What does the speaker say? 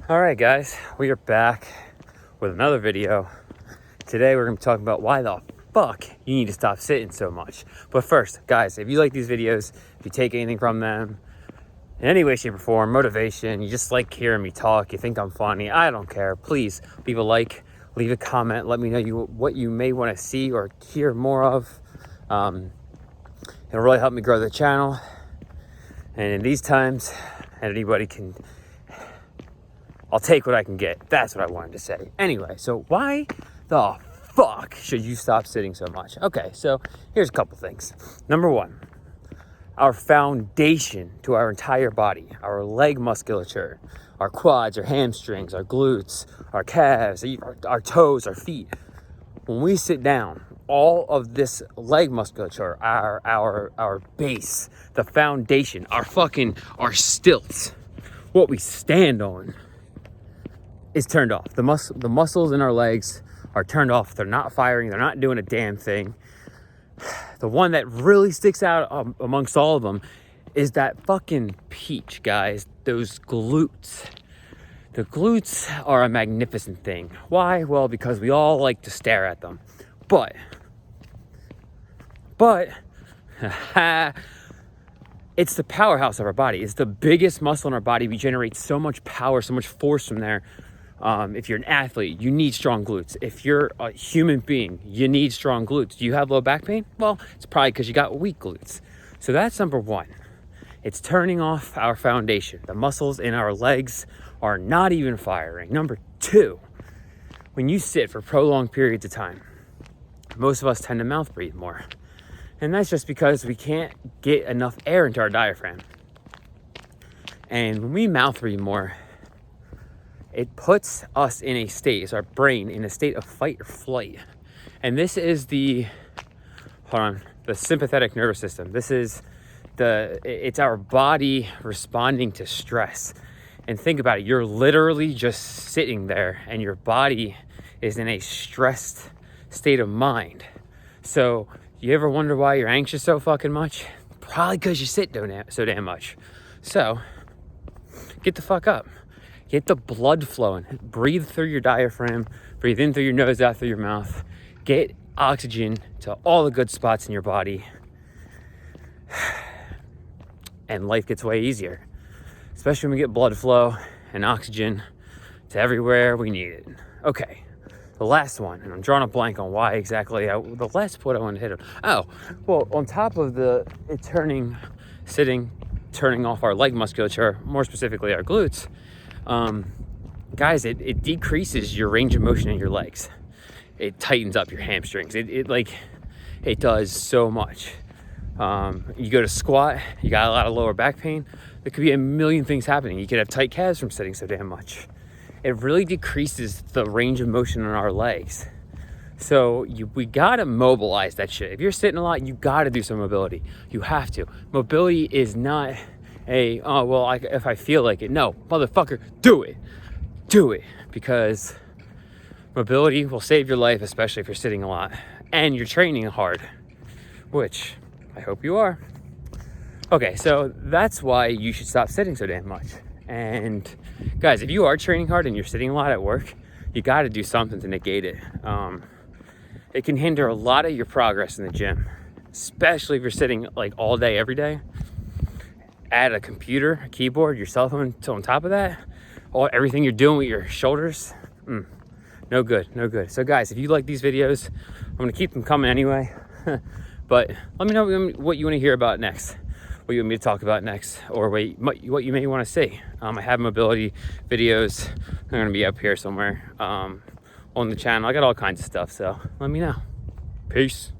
All right, guys, we are back with another video. Today, we're going to be talking about why the fuck you need to stop sitting so much. But first, guys, if you like these videos, if you take anything from them, in any way, shape, or form, motivation, you just like hearing me talk, you think I'm funny, I don't care. Please leave a like, leave a comment, let me know what you may want to see or hear more of. It'll really help me grow the channel. And in these times, I'll take what I can get. That's what I wanted to say. Anyway, so why the fuck should you stop sitting so much? Okay, so here's a couple things. Number one, our foundation to our entire body, our leg musculature, our quads, our hamstrings, our glutes, our calves, our toes, our feet. When we sit down, all of this leg musculature, our base, the foundation, our stilts, what we stand on, is turned off. The muscles in our legs are turned off. They're not firing. They're not doing a damn thing. The one that really sticks out amongst all of them is that fucking peach, guys. Those glutes. The glutes are a magnificent thing. Why? Well, because we all like to stare at them. But it's the powerhouse of our body. It's the biggest muscle in our body. We generate so much power, so much force from there. If you're an athlete, you need strong glutes. If you're a human being, you need strong glutes. Do you have low back pain? Well, it's probably because you got weak glutes. So that's number one. It's turning off our foundation. The muscles in our legs are not even firing. Number two, when you sit for prolonged periods of time, most of us tend to mouth breathe more. And that's just because we can't get enough air into our diaphragm. And when we mouth breathe more, it puts us in a state, it's our brain in a state of fight or flight. And this is the sympathetic nervous system. It's our body responding to stress. And think about it, you're literally just sitting there and your body is in a stressed state of mind. So you ever wonder why you're anxious so fucking much? Probably because you sit so damn much. So get the fuck up. Get the blood flowing. Breathe through your diaphragm. Breathe in through your nose, out through your mouth. Get oxygen to all the good spots in your body. And life gets way easier. Especially when we get blood flow and oxygen to everywhere we need it. Okay, the last one, and I'm drawing a blank on why exactly, the last point I want to hit on. Oh, well, on top of turning off our leg musculature, more specifically our glutes, guys, it decreases your range of motion in your legs. It tightens up your hamstrings. It does so much. You go to squat, you got a lot of lower back pain. There could be a million things happening. You could have tight calves from sitting so damn much. It really decreases the range of motion in our legs. So we gotta mobilize that shit. If you're sitting a lot, you gotta do some mobility. You have to. Mobility is not if I feel like it. No, motherfucker, do it. Do it. Because mobility will save your life, especially if you're sitting a lot. And you're training hard, which I hope you are. Okay, so that's why you should stop sitting so damn much. And guys, if you are training hard and you're sitting a lot at work, you got to do something to negate it. It can hinder a lot of your progress in the gym, especially if you're sitting like all day, every day. Add a computer, a keyboard, your cell phone on top of that, everything you're doing with your shoulders. No good. So guys, if you like these videos, I'm going to keep them coming anyway. But let me know what you want to hear about next, what you want me to talk about next, or what you may want to see. I have mobility videos. They're going to be up here somewhere on the channel. I got all kinds of stuff, so let me know. Peace.